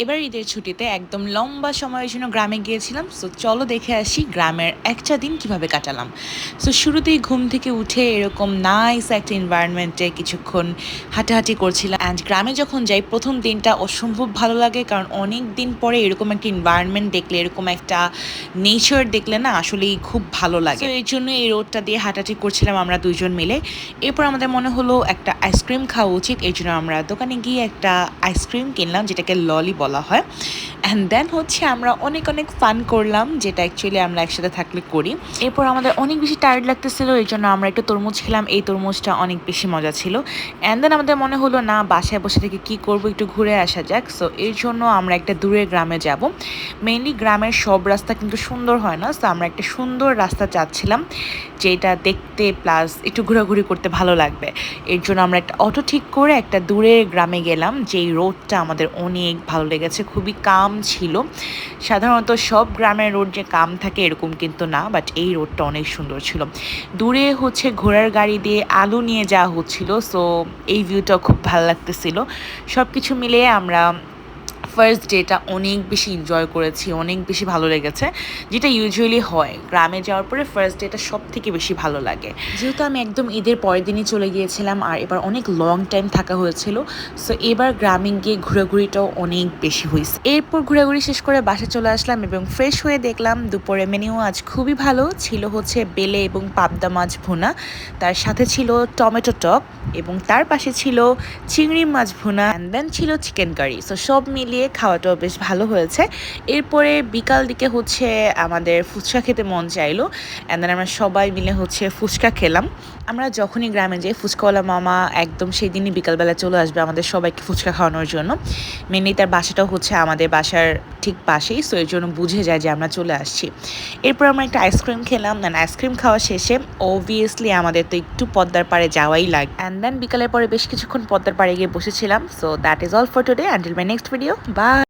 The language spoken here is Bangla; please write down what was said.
এবার ঈদের ছুটিতে একদম লম্বা সময়ের জন্য গ্রামে গিয়েছিলাম। সো চলো দেখে আসি গ্রামের একটা দিন কিভাবে কাটালাম। সো শুরুতেই ঘুম থেকে উঠে এরকম নাইস একটা এনভায়রনমেন্টে কিছুক্ষণ হাঁটাহাঁটি করছিলাম। অ্যান্ড গ্রামে যখন যাই প্রথম দিনটা অসম্ভব ভালো লাগে, কারণ অনেক দিন পরে এরকম একটা এনভায়রনমেন্ট দেখলে, এরকম একটা নেচার দেখলে না আসলেই খুব ভালো লাগে। তো এই জন্য এই রোডটা দিয়ে হাঁটাহাঁটি করছিলাম আমরা দুইজন মিলে। এরপর আমাদের মনে হলো একটা আইসক্রিম খাওয়া উচিত, এই জন্য আমরা দোকানে গিয়ে একটা আইসক্রিম কিনলাম, যেটাকে ললি বলা হয়। অ্যান্ড দেন হচ্ছে আমরা অনেক অনেক ফান করলাম, যেটা অ্যাকচুয়ালি আমরা একসাথে থাকলে করি। এরপর আমাদের অনেক বেশি টায়ার্ড লাগতেছিল, এই জন্য আমরা একটা তরমুজ খেলাম। এই তরমুজটা অনেক বেশি মজা ছিল। অ্যান্ড দেন আমাদের মনে হলো না, বাসায় বসে থেকে কী করবো, একটু ঘুরে আসা যাক। সো এর জন্য আমরা একটা দূরের গ্রামে যাব। মেইনলি গ্রামের সব রাস্তা কিন্তু সুন্দর হয় না, সো আমরা একটা সুন্দর রাস্তা চাচ্ছিলাম, যেটা দেখতে প্লাস একটু ঘোরাঘুরি করতে ভালো লাগবে। এর জন্য আমরা একটা অটো ঠিক করে একটা দূরের গ্রামে গেলাম, যেই রোডটা আমাদের অনেক ভালো লেগেছে, খুবই কাম ছিল। সাধারণত সব গ্রামের রোড যে কাম থাকে এরকম কিন্তু না, বাট এই রোডটা অনেক সুন্দর ছিল। দূরে হচ্ছে ঘোড়ার গাড়ি দিয়ে আলু নিয়ে যাওয়া হচ্ছিল, সো এই ভিউটাও খুব ভালো লাগতেছিল। সব কিছু মিলিয়ে আমরা ফার্স্ট ডেটা অনেক বেশি এনজয় করেছি, অনেক বেশি ভালো লেগেছে, যেটা ইউজুয়ালি হয় গ্রামে যাওয়ার পরে ফার্স্ট ডেটা সব থেকে বেশি ভালো লাগে। যেহেতু আমি একদম ঈদের পরের দিনই চলে গিয়েছিলাম, আর এবার অনেক লং টাইম থাকা হয়েছিল, সো এবার গ্রামে গিয়ে ঘোরাঘুরিটাও অনেক বেশি হয়েছে। এরপর ঘোরাঘুরি শেষ করে বাসা চলে আসলাম এবং ফ্রেশ হয়ে দেখলাম দুপুরে মেনিউ আজ খুবই ভালো ছিল, হচ্ছে বেলে এবং পাবদা মাছ ভুনা, তার সাথে ছিল টমেটো টক, এবং তার পাশে ছিল চিংড়ি মাছ ভুনা, অ্যান্ড দেন ছিল চিকেন কারি। সো সব মিলিয়ে খাওয়াটাও বেশ ভালো হয়েছে। এরপরে বিকাল দিকে হচ্ছে আমাদের ফুচকা খেতে মন চাইলো, অ্যান্ড দেন আমরা সবাই মিলে হচ্ছে ফুচকা খেলাম। আমরা যখনই গ্রামে যাই, ফুচকাওয়ালা মামা একদম সেই দিনই বিকালবেলা চলে আসবে আমাদের সবাইকে ফুচকা খাওয়ানোর জন্য। মেনলি তার বাসাটাও হচ্ছে আমাদের বাসার ঠিক পাশেই, সো এর জন্য বুঝে যায় যে আমরা চলে আসছি। এরপর আমরা একটা আইসক্রিম খেলাম, অ্যান্ড আইসক্রিম খাওয়া শেষে অবভিয়াসলি আমাদের তো একটু পদ্মার পাড়ে যাওয়াই লাগে। অ্যান্ড দেন বিকালের পরে বেশ কিছুক্ষণ পদ্মার পাড়ে গিয়ে বসেছিলাম। So that is all for today, until my next video, by.